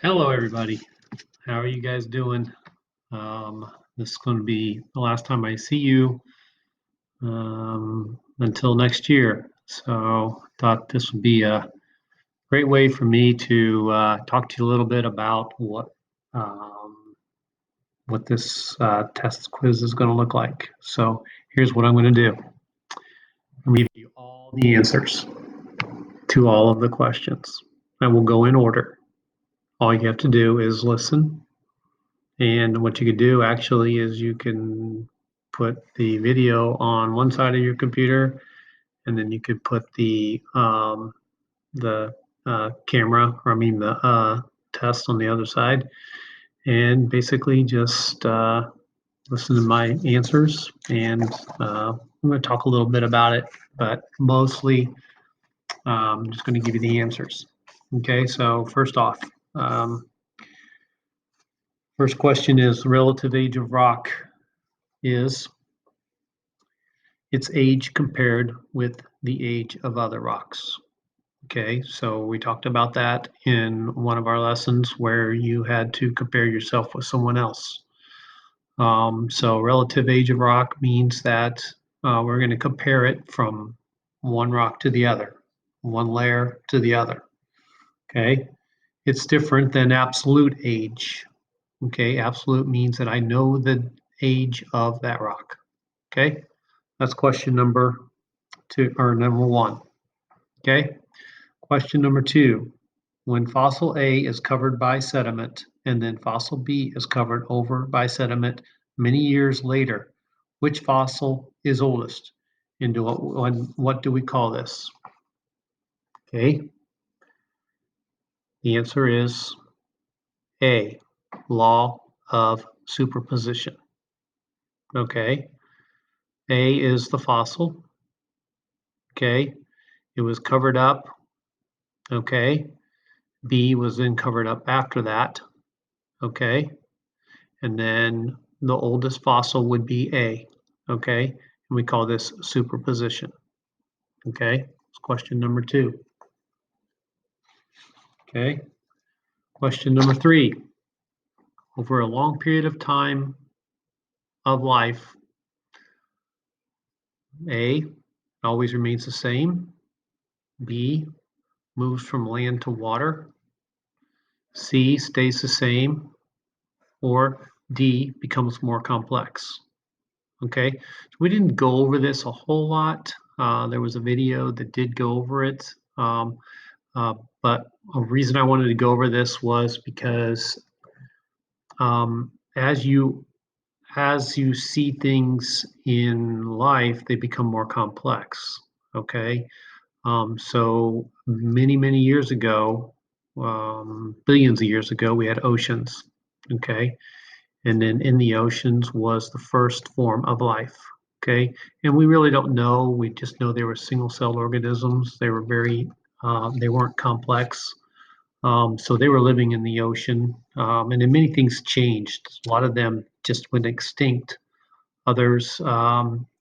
Hello, everybody. How are you guys doing? This is going to be the last time I see you until next year. So, thought this would be a great way for me to talk to you a little bit about what this test quiz is going to look like. So, here's what I'm going to do. I'm going to give you all the answers to all of the questions. I will go in order. All you have to do is listen. And what you could do actually is you can put the video on one side of your computer, and then you could put the camera, or I mean the test on the other side, and basically just listen to my answers. And I'm going to talk a little bit about it, but mostly I'm just going to give you the answers. Okay, so first off, um, first question is relative age of rock is its age compared with the age of other rocks. Okay, so we talked about that in one of our lessons where you had to compare yourself with someone else. So relative age of rock means that we're going to compare it from one rock to the other, one layer to the other. Okay, it's different than absolute age. Okay, absolute means that I know the age of that rock. Okay, that's question number two, or number one. Okay. Question number two. When fossil A is covered by sediment and then fossil B is covered over by sediment many years later, which fossil is oldest? And what do we call this? Okay. The answer is A, law of superposition. Okay. A is the fossil. Okay. It was covered up. Okay. B was then covered up after that. Okay. And then the oldest fossil would be A. Okay. And we call this superposition. Okay. That's question number two. Okay. Question number three. Over a long period of time of life, A always remains the same. B moves from land to water. C stays the same. Or D becomes more complex. Okay, so we didn't go over this a whole lot. There was a video that did go over it, but a reason I wanted to go over this was because um, as you see things in life, they become more complex. Okay, so many years ago, billions of years ago, we had oceans. Okay, and then in the oceans was the first form of life. Okay, and we really don't know. We just know they were single-celled organisms. They were they weren't complex. So they were living in the ocean, and then many things changed. A lot of them just went extinct. Others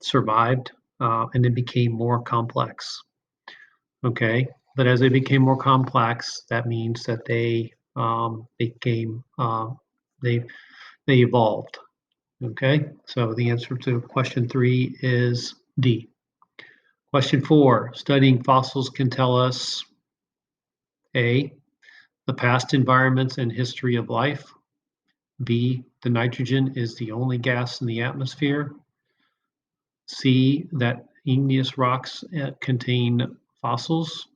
survived, and it became more complex. Okay, but as they became more complex, that means that they became they they evolved. Okay, so the answer to question three is D. Question four, studying fossils can tell us A, the past environments and history of life. B, the nitrogen is the only gas in the atmosphere. C, that igneous rocks contain fossils.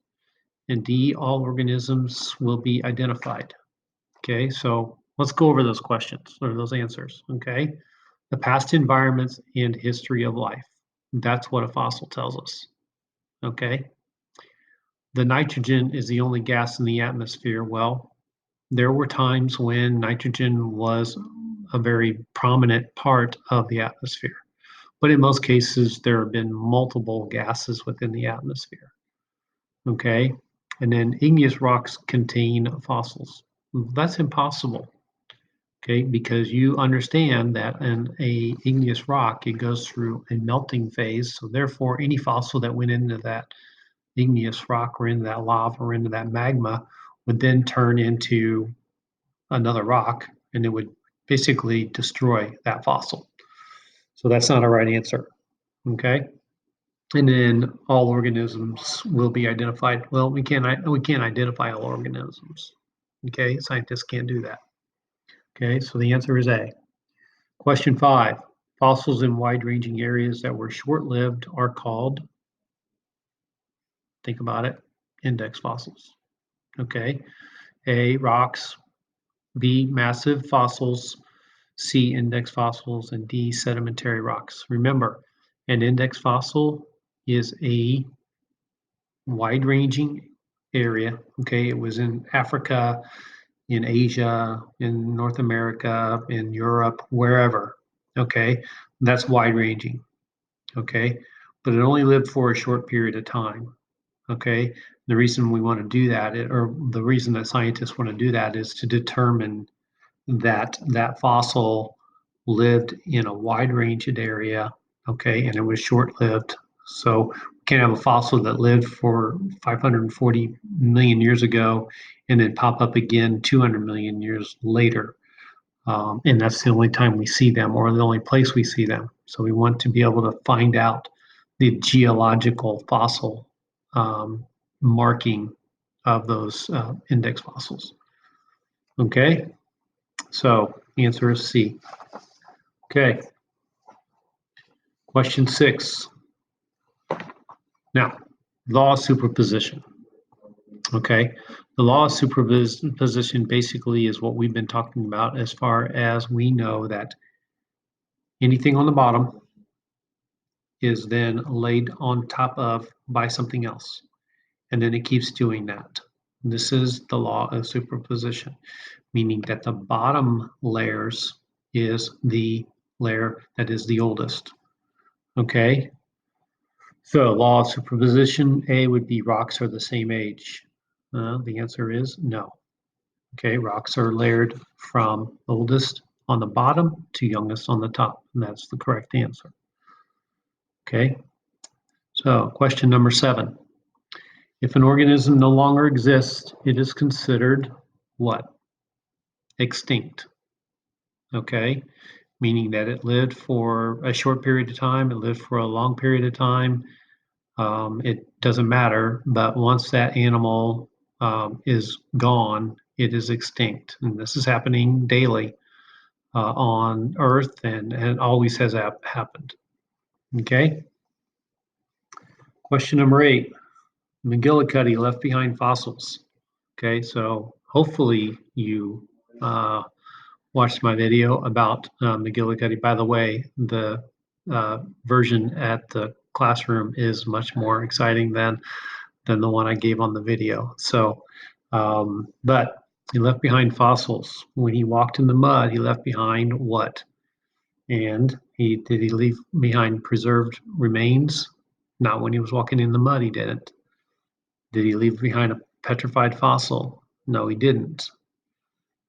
And D, all organisms will be identified. Okay, so let's go over those questions or those answers. Okay, the past environments and history of life. That's what a fossil tells us. Okay, the nitrogen is the only gas in the atmosphere. Well, there were times when nitrogen was a very prominent part of the atmosphere, but in most cases, there have been multiple gases within the atmosphere. Okay, and then igneous rocks contain fossils. That's impossible. Okay, because you understand that in a igneous rock, it goes through a melting phase. So therefore, any fossil that went into that igneous rock or into that lava or into that magma would then turn into another rock, and it would basically destroy that fossil. So that's not a right answer. Okay. And then all organisms will be identified. Well, we can't identify all organisms. Okay, scientists can't do that. Okay, so the answer is A. Question 5. Fossils in wide-ranging areas that were short-lived are called, think about it, index fossils. Okay, A, rocks, B, massive fossils, C, index fossils, and D, sedimentary rocks. Remember, an index fossil is a wide-ranging area. Okay, it was in Africa, in Asia, in North America, in Europe, wherever. Okay, that's wide-ranging. Okay, but it only lived for a short period of time. Okay, the reason we want to do that, or the reason that scientists want to do that, is to determine that that fossil lived in a wide ranged area, okay, and it was short lived. So we can't have a fossil that lived for 540 million years ago and then pop up again 200 million years later. And that's the only time we see them, or the only place we see them. So we want to be able to find out the geological fossil marking of those index fossils. Okay, so the answer is C. Okay, question 6. Now, law of superposition. Okay, the law of superposition basically is what we've been talking about as far as we know that anything on the bottom is then laid on top of by something else. And then it keeps doing that. This is the law of superposition, meaning that the bottom layers is the layer that is the oldest. Okay, so law of superposition, A would be rocks are the same age. The answer is no. Okay, rocks are layered from oldest on the bottom to youngest on the top, and that's the correct answer. Okay, so question number 7. If an organism no longer exists, it is considered what? Extinct. Okay, meaning that it lived for a short period of time, it lived for a long period of time. It doesn't matter, but once that animal is gone, it is extinct. And this is happening daily on Earth and always has happened. Okay. Question number 8. McGillicuddy left behind fossils. Okay, so hopefully you watched my video about McGillicuddy. By the way, the version at the classroom is much more exciting than the one I gave on the video. So, but he left behind fossils. When he walked in the mud, he left behind what? And did he leave behind preserved remains? Not when he was walking in the mud, he didn't. Did he leave behind a petrified fossil? No, he didn't.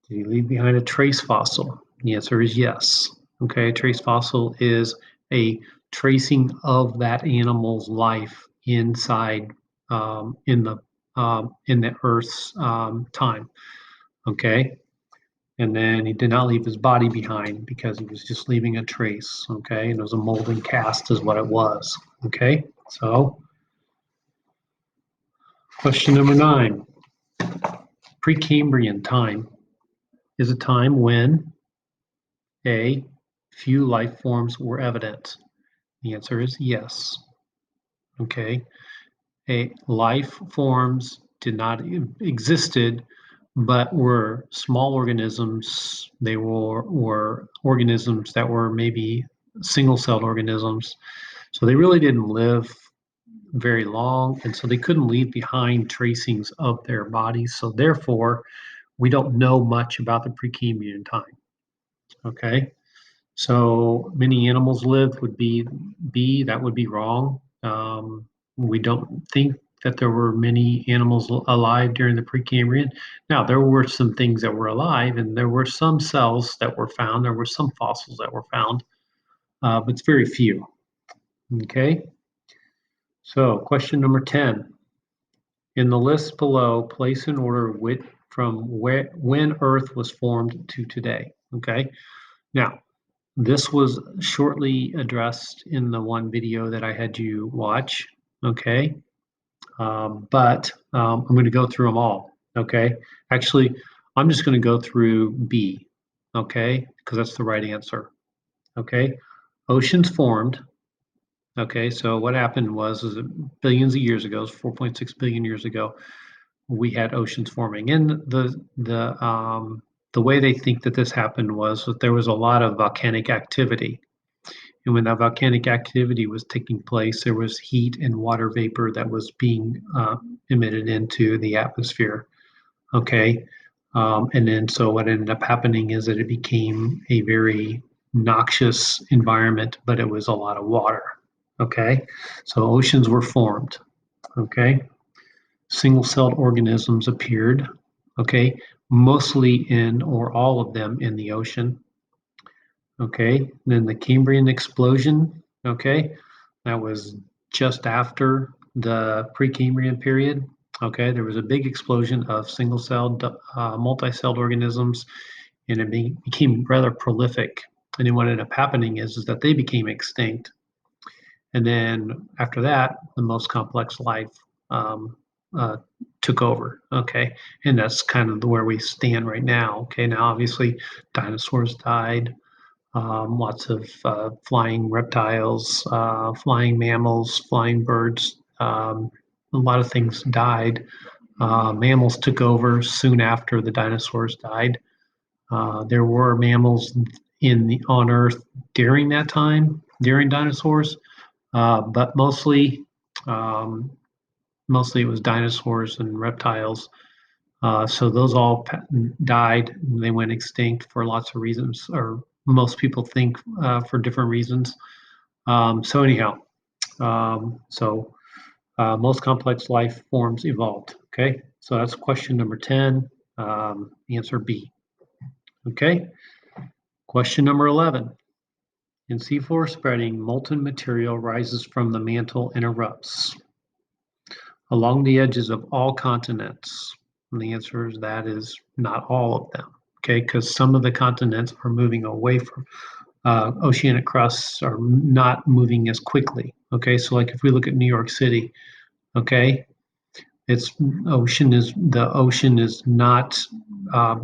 Did he leave behind a trace fossil? The answer is yes. Okay, a trace fossil is a tracing of that animal's life inside in the Earth's time. Okay, and then he did not leave his body behind because he was just leaving a trace. Okay, and it was a molding cast, is what it was. Okay, so question number 9. Precambrian time is a time when A, few life forms were evident. The answer is yes. Okay. Life forms did not existed, but were small organisms. They were organisms that were maybe single-celled organisms. So they really didn't live very long, and so they couldn't leave behind tracings of their bodies. So therefore, we don't know much about the Precambrian time. Okay. So many animals lived would be B, that would be wrong. We don't think that there were many animals alive during the Precambrian. Now, there were some things that were alive, and there were some cells that were found. There were some fossils that were found, but it's very few. Okay. So question number 10. In the list below, place in order from when Earth was formed to today. Okay. Now, this was shortly addressed in the one video that I had you watch. Okay. But I'm going to go through them all. Okay. Actually, I'm just going to go through B. Okay. Because that's the right answer. Okay. Oceans formed. Okay. So what happened is that billions of years ago, 4.6 billion years ago, we had oceans forming. And the way they think that this happened was that there was a lot of volcanic activity. And when that volcanic activity was taking place, there was heat and water vapor that was being emitted into the atmosphere. Okay. And then so what ended up happening is that it became a very noxious environment, but it was a lot of water. Okay. So oceans were formed. Okay. Single-celled organisms appeared. Okay. Mostly in or all of them in the ocean. Okay, then the Cambrian explosion, okay, that was just after the Precambrian period. Okay, there was a big explosion of single-celled, multi-celled organisms, and it became rather prolific. And then what ended up happening is that they became extinct. And then after that, the most complex life um, uh, took over. Okay, and that's kind of where we stand right now. Okay, now obviously dinosaurs died. Lots of flying reptiles, flying mammals, flying birds. A lot of things died. Mammals took over soon after the dinosaurs died. There were mammals on Earth during that time, during dinosaurs, but um, mostly it was dinosaurs and reptiles. So those all died. They went extinct for lots of reasons, or most people think for different reasons. So anyhow, so most complex life forms evolved. Okay, so that's question number 10. Answer B. Okay, question number 11. In seafloor spreading, molten material rises from the mantle and erupts along the edges of all continents. And the answer is that is not all of them. Okay, because some of the continents are moving away from oceanic crusts are not moving as quickly. Okay, so like if we look at New York City, okay, the ocean is not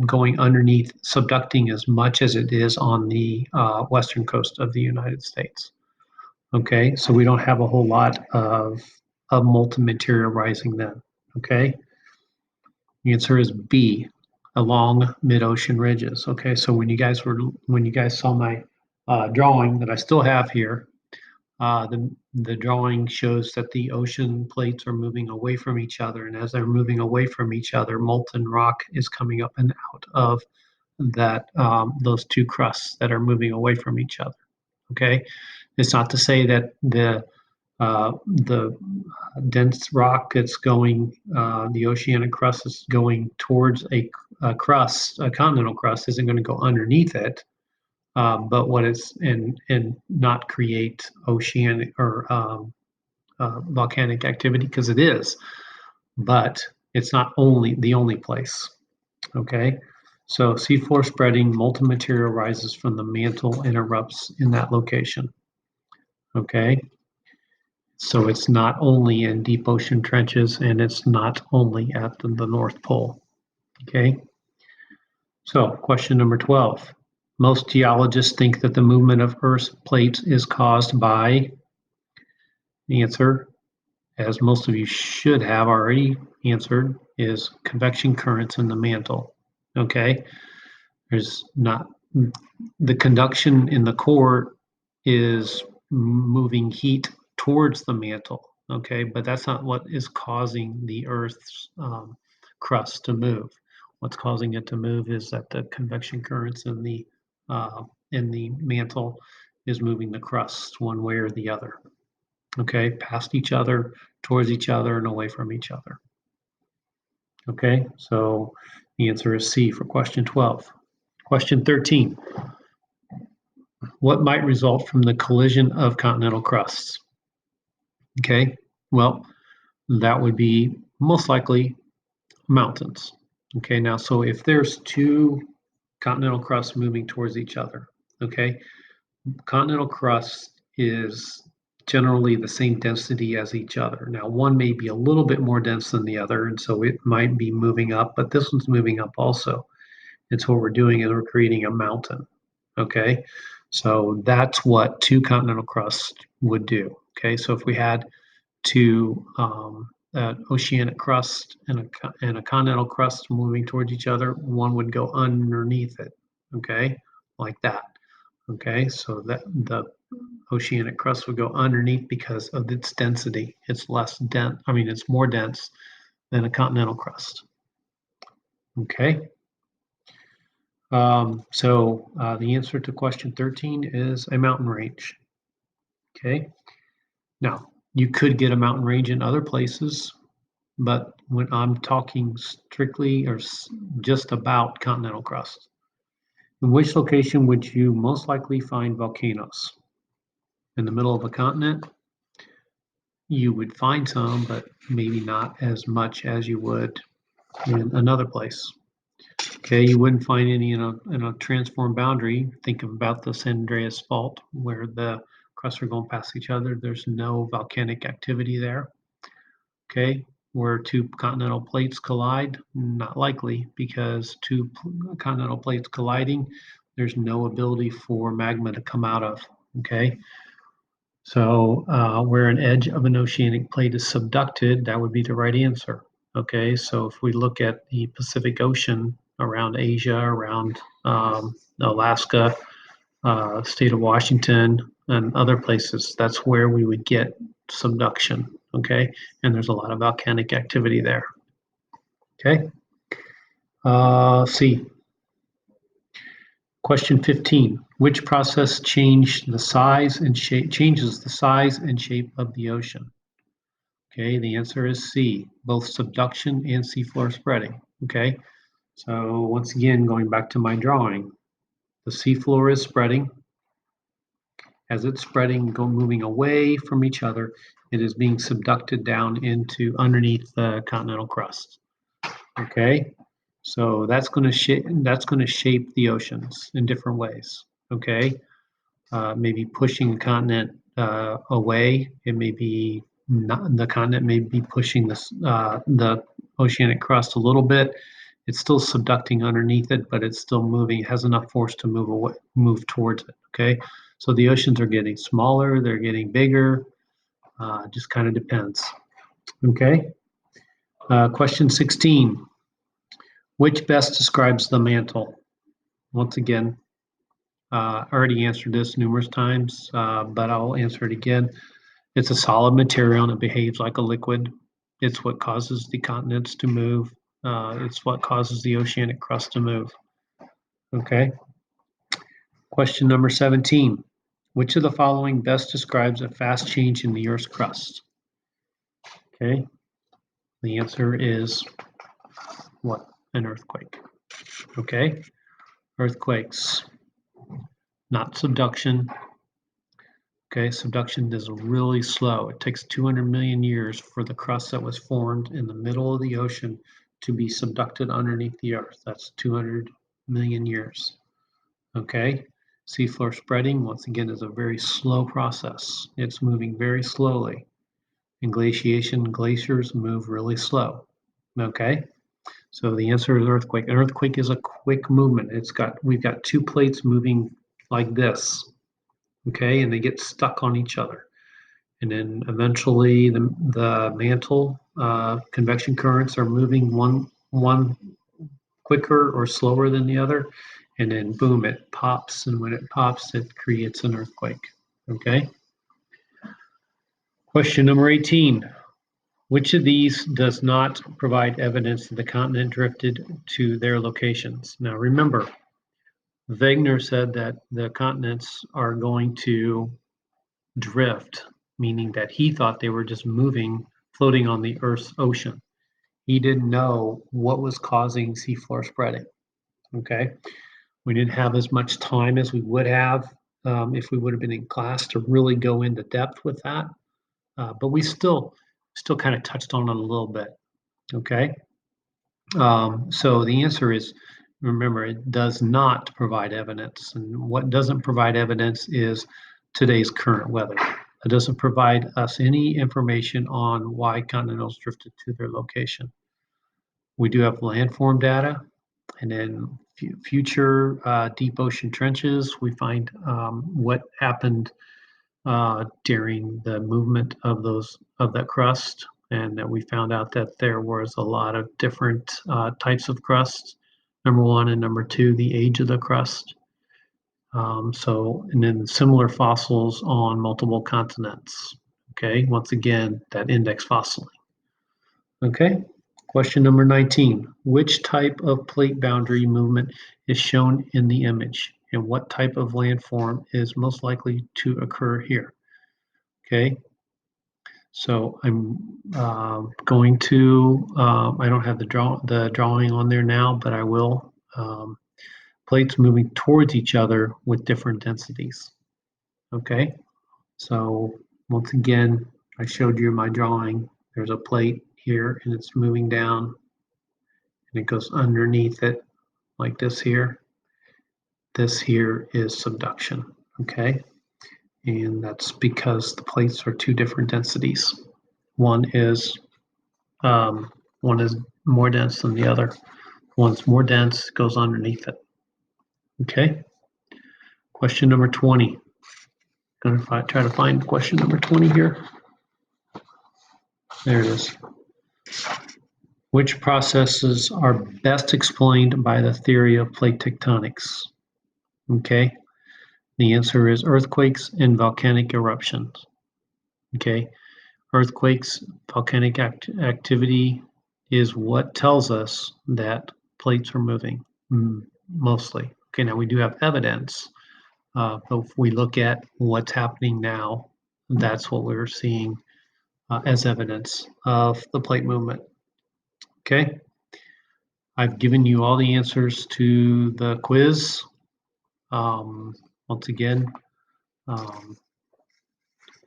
going underneath, subducting as much as it is on the western coast of the United States. Okay, so we don't have a whole lot of molten material rising then. Okay, the answer is B, along mid-ocean ridges. Okay, so when you guys saw my drawing that I still have here, the drawing shows that the ocean plates are moving away from each other, and as they're moving away from each other, molten rock is coming up and out of that those two crusts that are moving away from each other. Okay, it's not to say that the dense rock that's going, the oceanic crust is going towards a crust, a continental crust, isn't going to go underneath it, but what it's and not create oceanic or volcanic activity because it is, but it's not only the only place. Okay, so seafloor spreading, molten material rises from the mantle and erupts in that location. Okay, so it's not only in deep ocean trenches and it's not only at the North Pole. Okay, so question number 12. Most geologists think that the movement of Earth's plates is caused by, the answer, as most of you should have already answered, is convection currents in the mantle. Okay, there's not, the conduction in the core is moving heat towards the mantle. Okay, but that's not what is causing the Earth's crust to move. What's causing it to move is that the convection currents in the mantle is moving the crust one way or the other. Okay, past each other, towards each other, and away from each other. Okay, so the answer is C for question 12. Question 13. What might result from the collision of continental crusts? Okay, well, that would be most likely mountains. Okay, now, so if there's two continental crusts moving towards each other, okay, continental crust is generally the same density as each other. Now, one may be a little bit more dense than the other, and so it might be moving up, but this one's moving up also. And so what we're doing is we're creating a mountain, okay? So that's what two continental crusts would do, okay? So if we had two an oceanic crust and a continental crust moving towards each other, one would go underneath it, okay? Like that. Okay, so that the oceanic crust would go underneath because of its density. It's less dense, I mean, it's more dense than a continental crust. Okay, the answer to question 13 is a mountain range. Okay, now you could get a mountain range in other places, but when I'm talking strictly or just about continental crust, in which location would you most likely find volcanoes? In the middle of a continent? You would find some, but maybe not as much as you would in another place. Okay, you wouldn't find any in a transform boundary. Think about the San Andreas Fault where the crusts are going past each other. There's no volcanic activity there. Okay, where two continental plates collide, not likely because two continental plates colliding, there's no ability for magma to come out of. Okay, so where an edge of an oceanic plate is subducted, that would be the right answer. Okay, so if we look at the Pacific Ocean around Asia, around Alaska, state of Washington, and other places, that's where we would get subduction. Okay, and there's a lot of volcanic activity there. Okay, C. Question 15. Which process changes the size and shape of the ocean? Okay, the answer is C, both subduction and seafloor spreading. Okay, so once again, going back to my drawing, the seafloor is spreading. As it's spreading, moving away from each other, it is being subducted down into underneath the continental crust. Okay, so that's going to shape the oceans in different ways. Okay, maybe pushing the continent away. It may be not, the continent may be pushing the oceanic crust a little bit. It's still subducting underneath it, but it's still moving. It has enough force to move towards it. Okay, so the oceans are getting smaller. They're getting bigger. Just kind of depends. Okay. Question 16. Which best describes the mantle? Once again, I already answered this numerous times, but I'll answer it again. It's a solid material and it behaves like a liquid. It's what causes the continents to move. It's what causes the oceanic crust to move. Okay. Question number 17. Which of the following best describes a fast change in the Earth's crust? Okay. The answer is what? An earthquake. Okay. Earthquakes, not subduction. Okay, subduction is really slow. It takes 200 million years for the crust that was formed in the middle of the ocean to be subducted underneath the Earth. That's 200 million years. Okay, seafloor spreading, once again, is a very slow process. It's moving very slowly. In glaciation, glaciers move really slow. Okay, so the answer is earthquake. An earthquake is a quick movement. We've got two plates moving like this. Okay, and they get stuck on each other. And then eventually the mantle convection currents are moving one quicker or slower than the other, and then boom, it pops, and when it pops, it creates an earthquake. Okay. Question number 18. Which of these does not provide evidence that the continent drifted to their locations? Now remember, Wegener said that the continents are going to drift, meaning that he thought they were just moving, floating on the Earth's ocean. He didn't know what was causing seafloor spreading. Okay, we didn't have as much time as we would have if we would have been in class to really go into depth with that, but we still kind of touched on it a little bit. Okay, So the answer is, remember, it does not provide evidence. And what doesn't provide evidence is today's current weather. It doesn't provide us any information on why continentals drifted to their location. We do have landform data, and then future deep ocean trenches, we find what happened during the movement of that crust, and that we found out that there was a lot of different types of crust. Number one, and number two, the age of the crust. And then similar fossils on multiple continents. Okay, once again, that index fossiling. Okay, question number 19. Which type of plate boundary movement is shown in the image, and what type of landform is most likely to occur here? Okay, so I'm going to, I don't have the drawing on there now, but I will. Plates moving towards each other with different densities. Okay, so once again, I showed you my drawing. There's a plate here and it's moving down and it goes underneath it like this here. This here is subduction, okay? And that's because the plates are two different densities. One is more dense than the other. One's more dense, goes underneath it. Okay. Question number 20. I'm gonna try to find question number 20 here. There it is. Which processes are best explained by the theory of plate tectonics? Okay. The answer is earthquakes and volcanic eruptions. Okay. Earthquakes, volcanic activity is what tells us that plates are moving, mostly. Okay, now we do have evidence, but if we look at what's happening now, that's what we're seeing as evidence of the plate movement. Okay, I've given you all the answers to the quiz. Once again,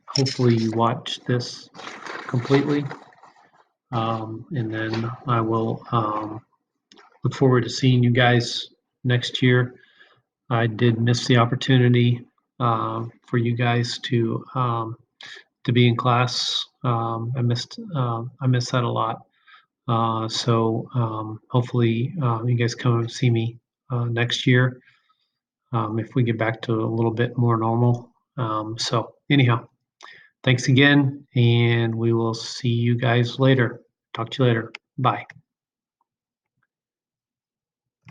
hopefully you watch this completely. And then I will look forward to seeing you guys next year. I did miss the opportunity for you guys to be in class. I missed that a lot. So hopefully you guys come and see me next year if we get back to a little bit more normal. So anyhow, thanks again, and we will see you guys later. Talk to you later. Bye.